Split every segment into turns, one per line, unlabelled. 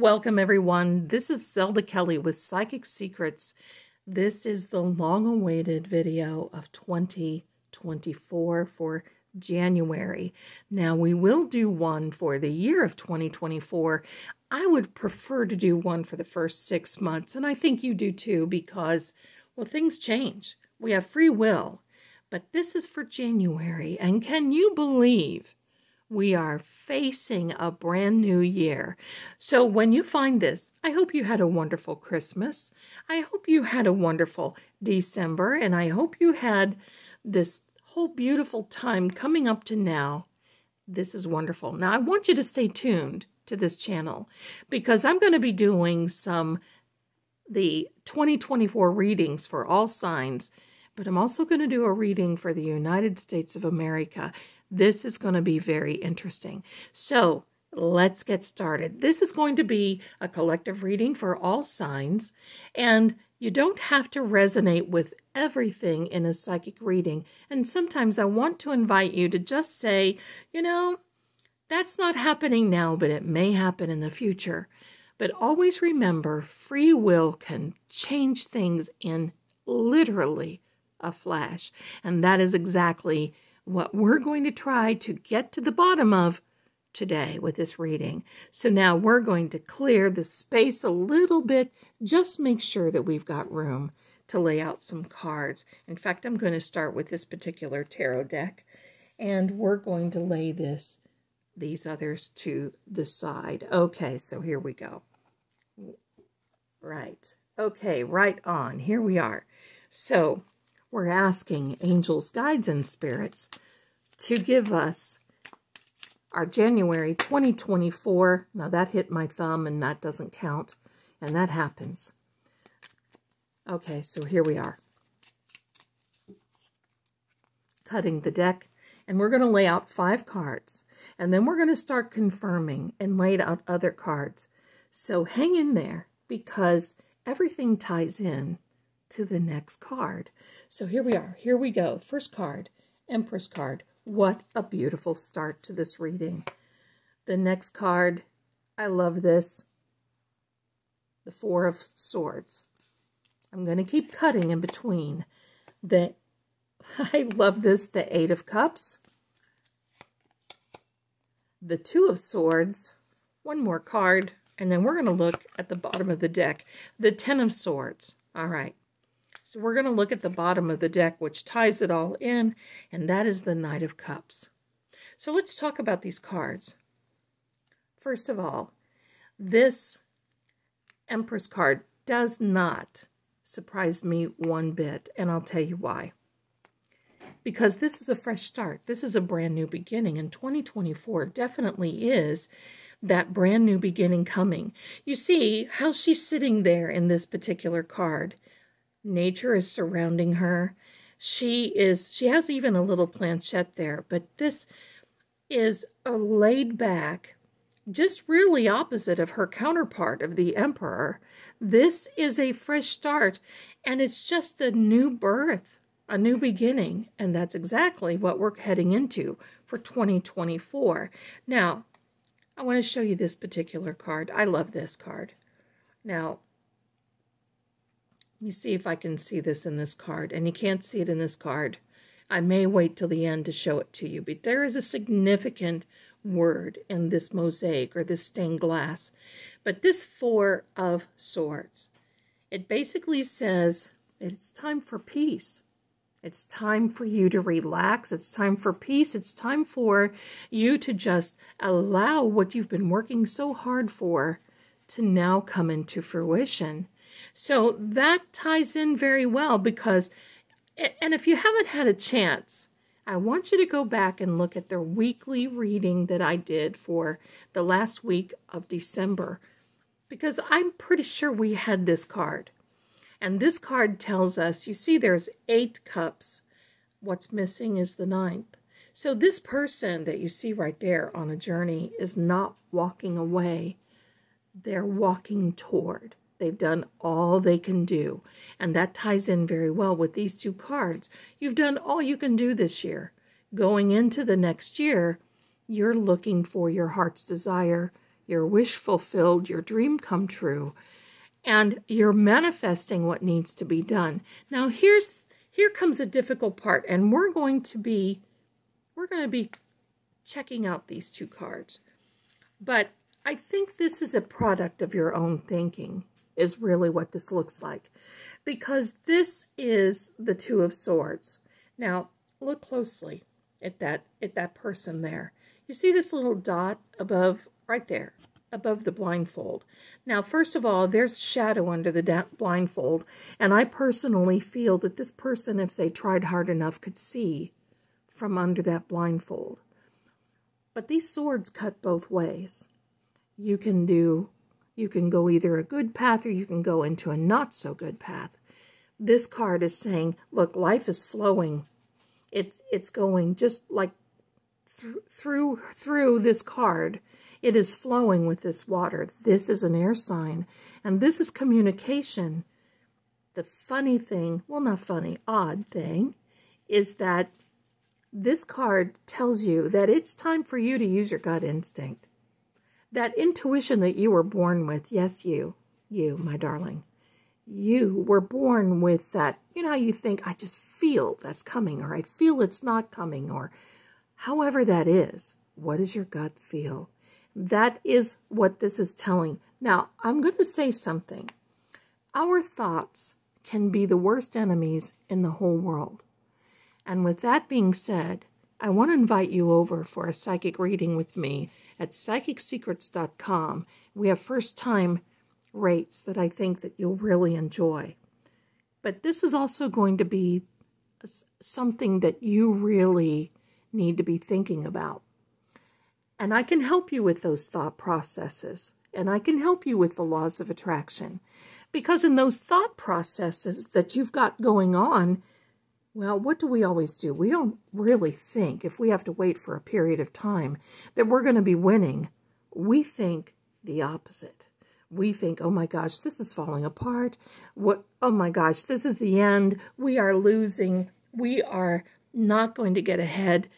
Welcome everyone. This is Zelda Kelly with Psychic Secrets. This is the long-awaited video of 2024 for January. Now we will do one for the year of 2024. I would prefer to do one for the first 6 months, and I think you do too, because, well, things change. We have free will, but this is for January, and can you believe we are facing a brand new year? So when you find this, I hope you had a wonderful Christmas. I hope you had a wonderful December, and I hope you had this whole beautiful time coming up to now. This is wonderful. Now I want you to stay tuned to this channel because I'm going to be doing the 2024 readings for all signs, but I'm also going to do a reading for the United States of America. This is going to be very interesting. So let's get started. This is going to be a collective reading for all signs, and you don't have to resonate with everything in a psychic reading. And sometimes I want to invite you to just say, you know, that's not happening now, but it may happen in the future. But always remember, free will can change things in literally a flash. And that is exactly what we're going to try to get to the bottom of today with this reading. So now we're going to clear the space a little bit. Just make sure that we've got room to lay out some cards. In fact, I'm going to start with this particular tarot deck, and we're going to lay these others to the side. Okay, so here we go. Right. Okay, right on. Here we are. So we're asking angels, guides, and spirits to give us our January 2024. Now that hit my thumb and that doesn't count, and that happens. Okay, so here we are. Cutting the deck, and we're going to lay out 5 cards, and then we're going to start confirming and lay out other cards. So hang in there because everything ties in to the next card. So here we are. Here we go. First card, Empress card. What a beautiful start to this reading. The next card, I love this. The Four of Swords. I'm going to keep cutting in between. I love this. The Eight of Cups. The Two of Swords. One more card. And then we're going to look at the bottom of the deck. The Ten of Swords. All right. So we're going to look at the bottom of the deck, which ties it all in, and that is the Knight of Cups. So let's talk about these cards. First of all, this Empress card does not surprise me one bit, and I'll tell you why. Because this is a fresh start. This is a brand new beginning, and 2024 definitely is that brand new beginning coming. You see how she's sitting there in this particular card. Nature is surrounding her. She has even a little planchette there, but this is a laid back, just really opposite of her counterpart of the Emperor. This is a fresh start, and it's just a new birth, a new beginning, and that's exactly what we're heading into for 2024. Now, I want to show you this particular card. I love this card. Now, let me see if I can see this in this card, and you can't see it in this card. I may wait till the end to show it to you, but there is a significant word in this mosaic or this stained glass. But this Four of Swords, it basically says it's time for peace. It's time for you to relax. It's time for peace. It's time for you to just allow what you've been working so hard for to now come into fruition. So that ties in very well because, and if you haven't had a chance, I want you to go back and look at the weekly reading that I did for the last week of December, because I'm pretty sure we had this card. And this card tells us, you see there's 8 cups. What's missing is the 9th. So this person that you see right there on a journey is not walking away. They're walking toward. They've done all they can do. And that ties in very well with these 2 cards. You've done all you can do this year. Going into the next year, you're looking for your heart's desire. your wish fulfilled, your dream come true, and you're manifesting what needs to be done. Now here comes a difficult part, and we're going to be checking out these two cards. But I think this is a product of your own thinking, is really what this looks like. Because this is the Two of Swords. Now, look closely at that person there. You see this little dot above, right there, above the blindfold. Now, first of all, there's shadow under the blindfold, and I personally feel that this person, if they tried hard enough, could see from under that blindfold. But these swords cut both ways. You can go either a good path or you can go into a not so good path. This card is saying, look, life is flowing. It's going just like through this card. It is flowing with this water. This is an air sign, and this is communication. The funny thing, well, not funny, odd thing, is that this card tells you that it's time for you to use your gut instinct. That intuition that you were born with, yes, you, my darling, you were born with that. You know how you think, I just feel that's coming, or I feel it's not coming, or however that is. What does your gut feel? That is what this is telling. Now, I'm going to say something. Our thoughts can be the worst enemies in the whole world. And with that being said, I want to invite you over for a psychic reading with me at PsychicSecrets.com. We have first-time rates that I think that you'll really enjoy. But this is also going to be something that you really need to be thinking about. And I can help you with those thought processes. And I can help you with the laws of attraction. Because in those thought processes that you've got going on, well, what do we always do? We don't really think, if we have to wait for a period of time, that we're going to be winning. We think the opposite. We think, oh my gosh, this is falling apart. Oh my gosh, this is the end. We are losing. We are not going to get ahead.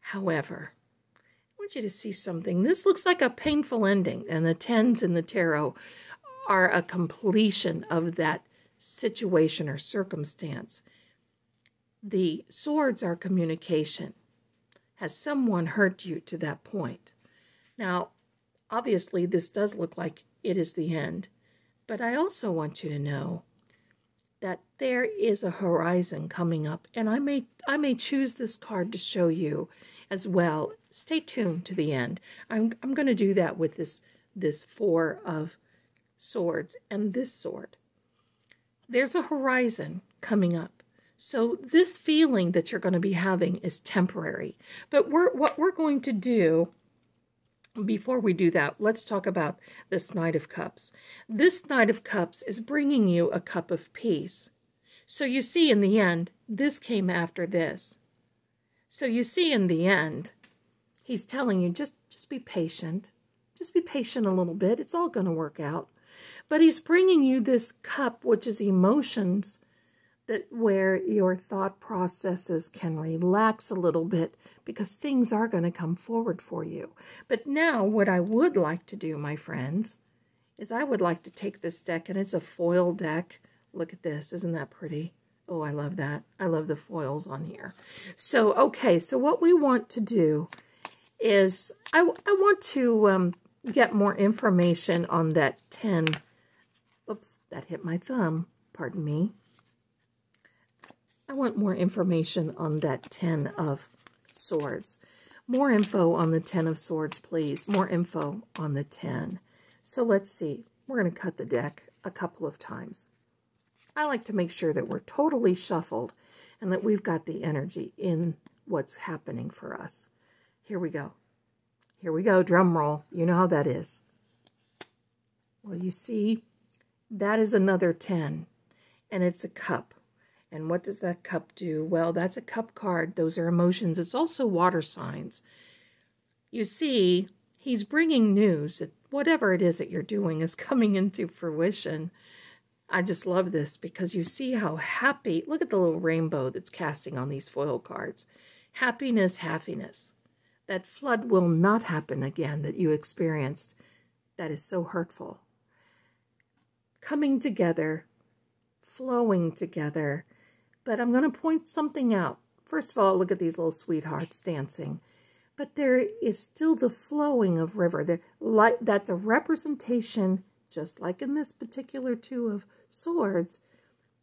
However, I want you to see something. This looks like a painful ending, and the tens in the tarot are a completion of that situation or circumstance. The swords are communication. Has someone hurt you to that point? Now, obviously, this does look like it is the end, but I also want you to know that there is a horizon coming up, and I may choose this card to show you as well. Stay tuned to the end. I'm going to do that with this Four of Swords and this sword. There's a horizon coming up. So this feeling that you're going to be having is temporary. But what we're going to do, before we do that, let's talk about this Knight of Cups. This Knight of Cups is bringing you a cup of peace. So you see in the end, this came after this. So you see in the end, he's telling you, just be patient. Just be patient a little bit. It's all going to work out. But he's bringing you this cup, which is emotions, where your thought processes can relax a little bit because things are going to come forward for you. But now what I would like to do, my friends, is I would like to take this deck, and it's a foil deck. Look at this. Isn't that pretty? Oh, I love that. I love the foils on here. So, okay, so what we want to do is I want to get more information on that 10. Oops, that hit my thumb. Pardon me. I want more information on that 10 of Swords. More info on the 10 of Swords, please. More info on the 10. So let's see. We're going to cut the deck a couple of times. I like to make sure that we're totally shuffled and that we've got the energy in what's happening for us. Here we go. Here we go. Drum roll. You know how that is. Well, you see, that is another 10, and it's a cup. And what does that cup do? Well, that's a cup card. Those are emotions. It's also water signs. You see, he's bringing news that whatever it is that you're doing is coming into fruition. I just love this because you see how happy, look at the little rainbow that's casting on these foil cards. Happiness, happiness. That flood will not happen again that you experienced that is so hurtful. Coming together, flowing together. But I'm going to point something out. First of all, look at these little sweethearts dancing. But there is still the flowing of river. That's a representation, just like in this particular Two of Swords,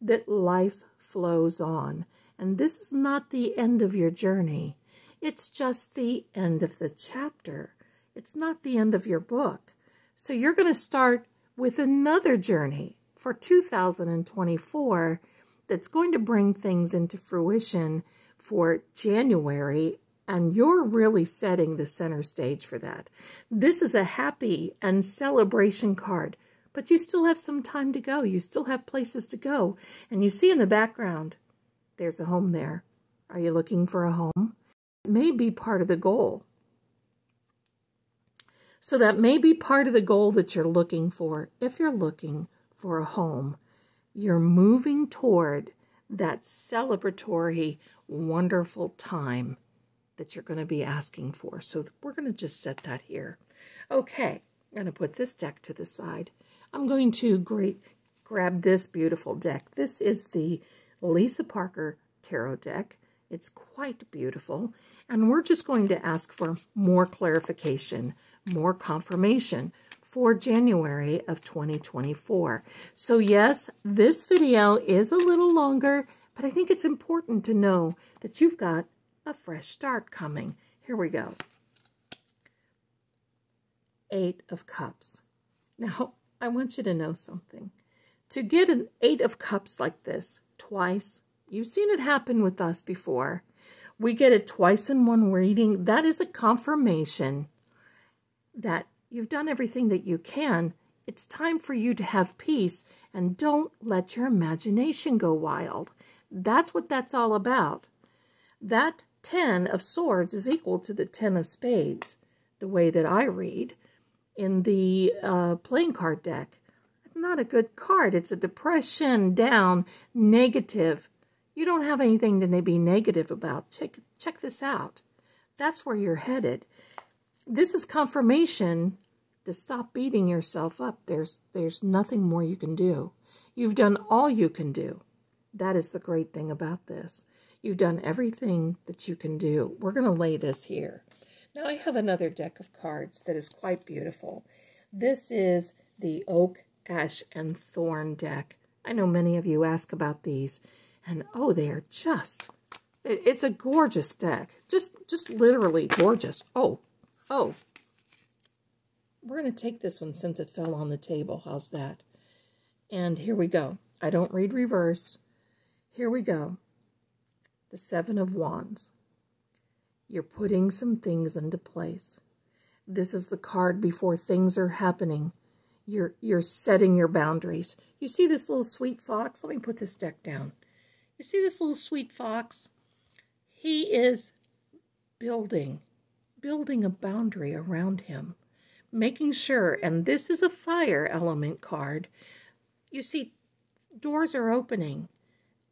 that life flows on. And this is not the end of your journey. It's just the end of the chapter. It's not the end of your book. So you're going to start with another journey for 2024 that's going to bring things into fruition for January, and you're really setting the center stage for that. This is a happy and celebration card, but you still have some time to go. You still have places to go. And you see in the background, there's a home there. Are you looking for a home? It may be part of the goal. So that may be part of the goal that you're looking for. If you're looking for a home, you're moving toward that celebratory, wonderful time that you're going to be asking for. So we're going to just set that here. Okay, I'm going to put this deck to the side. I'm going to grab this beautiful deck. This is the Lisa Parker Tarot deck. It's quite beautiful. And we're just going to ask for more clarification, more confirmation for January of 2024. So yes, this video is a little longer, but I think it's important to know that you've got a fresh start coming. Here we go. 8 of Cups. Now, I want you to know something. To get an 8 of Cups like this twice, you've seen it happen with us before. We get it twice in one reading. That is a confirmation that you've done everything that you can. It's time for you to have peace, and don't let your imagination go wild. That's what that's all about. That 10 of Swords is equal to the 10 of Spades, the way that I read in the playing card deck. It's not a good card. It's a depression, down, negative. You don't have anything to be negative about. Check this out. That's where you're headed. This is confirmation to stop beating yourself up. There's nothing more you can do. You've done all you can do. That is the great thing about this. You've done everything that you can do. We're going to lay this here. Now I have another deck of cards that is quite beautiful. This is the Oak, Ash, and Thorn deck. I know many of you ask about these, and oh, they are just, it's a gorgeous deck. Just literally gorgeous. Oh. We're going to take this one since it fell on the table. How's that? And here we go. I don't read reverse. Here we go. The 7 of Wands. You're putting some things into place. This is the card before things are happening. You're setting your boundaries. You see this little sweet fox? Let me put this deck down. You see this little sweet fox? He is building a boundary around him, making sure, and this is a fire element card. You see, doors are opening,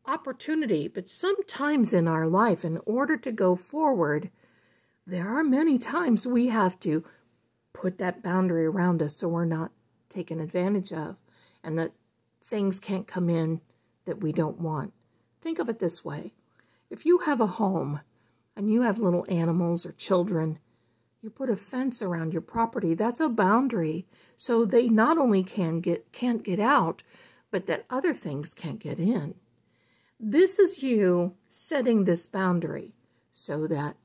opportunity, but sometimes in our life, in order to go forward, there are many times we have to put that boundary around us so we're not taken advantage of, and that things can't come in that we don't want. Think of it this way. If you have a home and you have little animals or children, you put a fence around your property. That's a boundary, so they not only can't get out, but that other things can't get in. This is you setting this boundary so that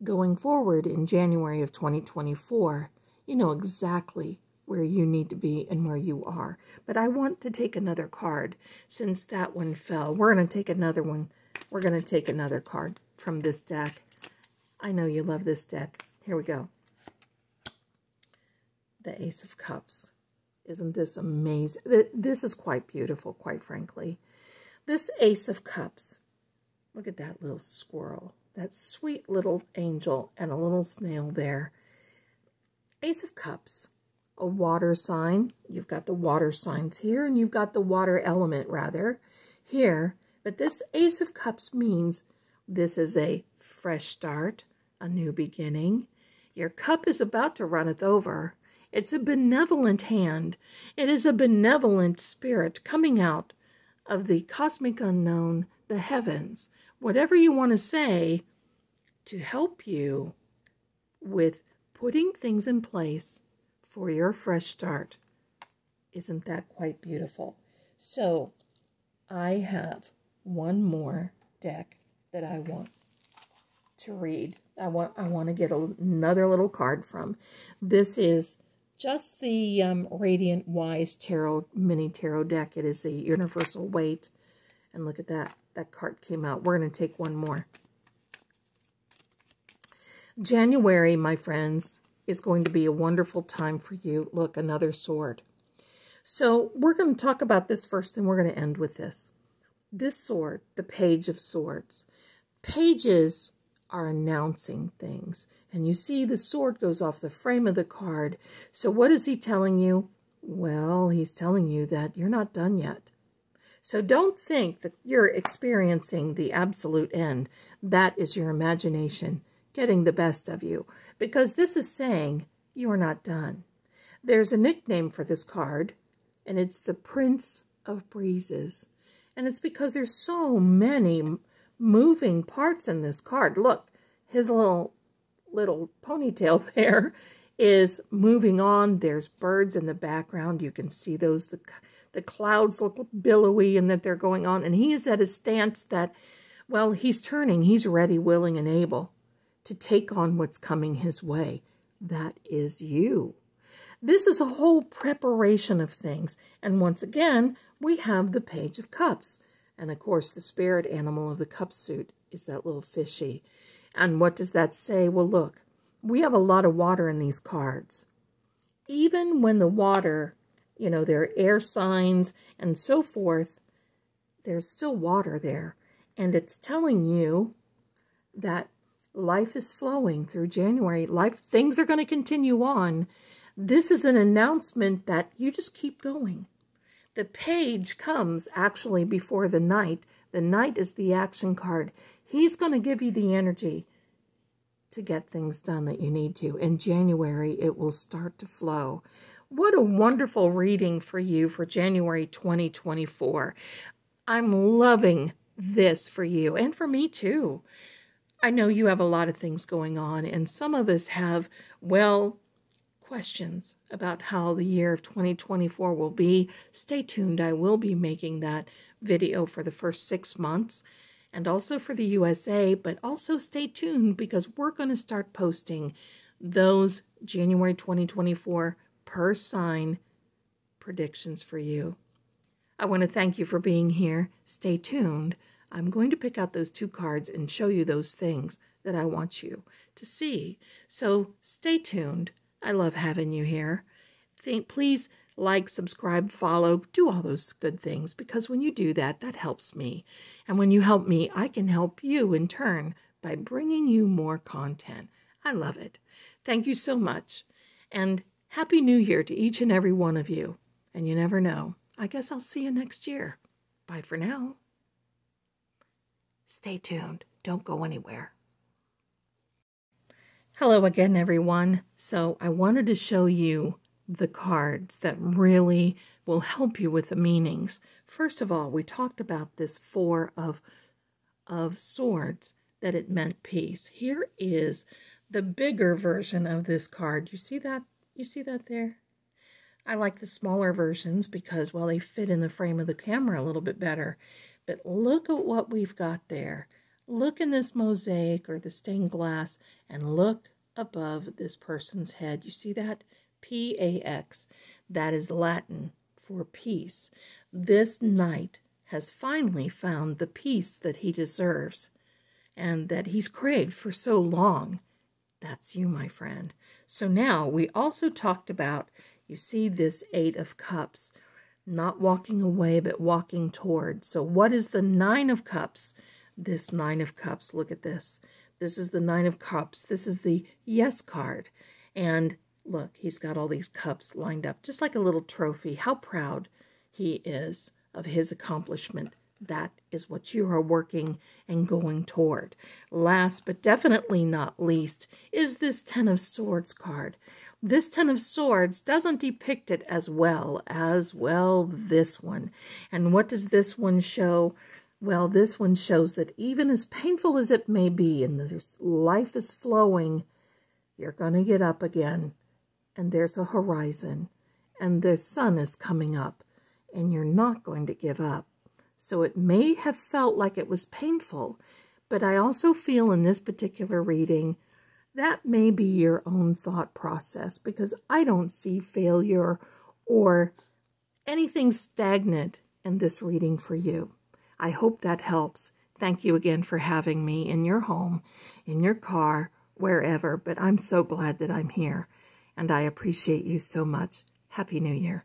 going forward in January of 2024, you know exactly where you need to be and where you are. But I want to take another card since that one fell. We're going to take another one. We're going to take another card from this deck. I know you love this deck. Here we go. The Ace of Cups. Isn't this amazing? This is quite beautiful, quite frankly. This Ace of Cups. Look at that little squirrel. That sweet little angel and a little snail there. Ace of Cups. A water sign. You've got the water signs here, and you've got the water element, rather, here. But this Ace of Cups means this is a fresh start, a new beginning. Your cup is about to runneth over. It's a benevolent hand. It is a benevolent spirit coming out of the cosmic unknown, the heavens, whatever you want to say, to help you with putting things in place for your fresh start. Isn't that quite beautiful? So I have one more deck that I want to read. I want to get another little card from. This is just the Radiant Wise Tarot mini tarot deck. It is a universal weight. And look at that. That card came out. We're going to take one more. January, my friends, is going to be a wonderful time for you. Look, another sword. So we're going to talk about this first, and we're going to end with this. This sword, the Page of Swords. Pages are announcing things. And you see the sword goes off the frame of the card. So what is he telling you? Well, he's telling you that you're not done yet. So don't think that you're experiencing the absolute end. That is your imagination getting the best of you, because this is saying you are not done. There's a nickname for this card, and it's the Prince of Breezes. And it's because there's so many moving parts in this card. Look, his little ponytail there is moving on. There's birds in the background. You can see those. The clouds look billowy and that they're going on. And he is at a stance that, well, he's turning. He's ready, willing, and able to take on what's coming his way. That is you. This is a whole preparation of things. And once again, we have the Page of Cups. And of course, the spirit animal of the cup suit is that little fishy. And what does that say? Well, look, we have a lot of water in these cards. Even when the water, you know, there are air signs and so forth, there's still water there. And it's telling you that life is flowing through January. Things are going to continue on. This is an announcement that you just keep going. The page comes actually before the knight. The knight is the action card. He's going to give you the energy to get things done that you need to. In January, it will start to flow. What a wonderful reading for you for January 2024. I'm loving this for you and for me too. I know you have a lot of things going on, and some of us have, well, questions about how the year of 2024 will be. Stay tuned. I will be making that video for the first 6 months and also for the USA, but also stay tuned because we're going to start posting those January 2024 per sign predictions for you. I want to thank you for being here. Stay tuned. I'm going to pick out those 2 cards and show you those things that I want you to see. So stay tuned. I love having you here. Please like, subscribe, follow, do all those good things, because when you do that, that helps me. And when you help me, I can help you in turn by bringing you more content. I love it. Thank you so much. And Happy New Year to each and every one of you. And you never know. I guess I'll see you next year. Bye for now. Stay tuned. Don't go anywhere. Hello again, everyone. So I wanted to show you the cards that really will help you with the meanings. First of all, we talked about this 4 of Swords, that it meant peace. Here is the bigger version of this card. You see that? You see that there? I like the smaller versions because, well, they fit in the frame of the camera a little bit better. But look at what we've got there. Look in this mosaic or the stained glass and look above this person's head. You see that? P-A-X. That is Latin for peace. This knight has finally found the peace that he deserves and that he's craved for so long. That's you, my friend. So now we also talked about, you see this 8 of Cups, not walking away, but walking toward. So what is the 9 of Cups? This 9 of Cups, look at this. This is the 9 of Cups. This is the yes card. And look, he's got all these cups lined up, just like a little trophy. How proud he is of his accomplishment. That is what you are working and going toward. Last but definitely not least is this 10 of Swords card. this Ten of Swords doesn't depict it as well this one. And what does this one show? Well, this one shows that even as painful as it may be and this life is flowing, you're going to get up again. And there's a horizon. And the sun is coming up. And you're not going to give up. So it may have felt like it was painful. But I also feel in this particular reading, that may be your own thought process, because I don't see failure or anything stagnant in this reading for you. I hope that helps. Thank you again for having me in your home, in your car, wherever, but I'm so glad that I'm here, and I appreciate you so much. Happy New Year.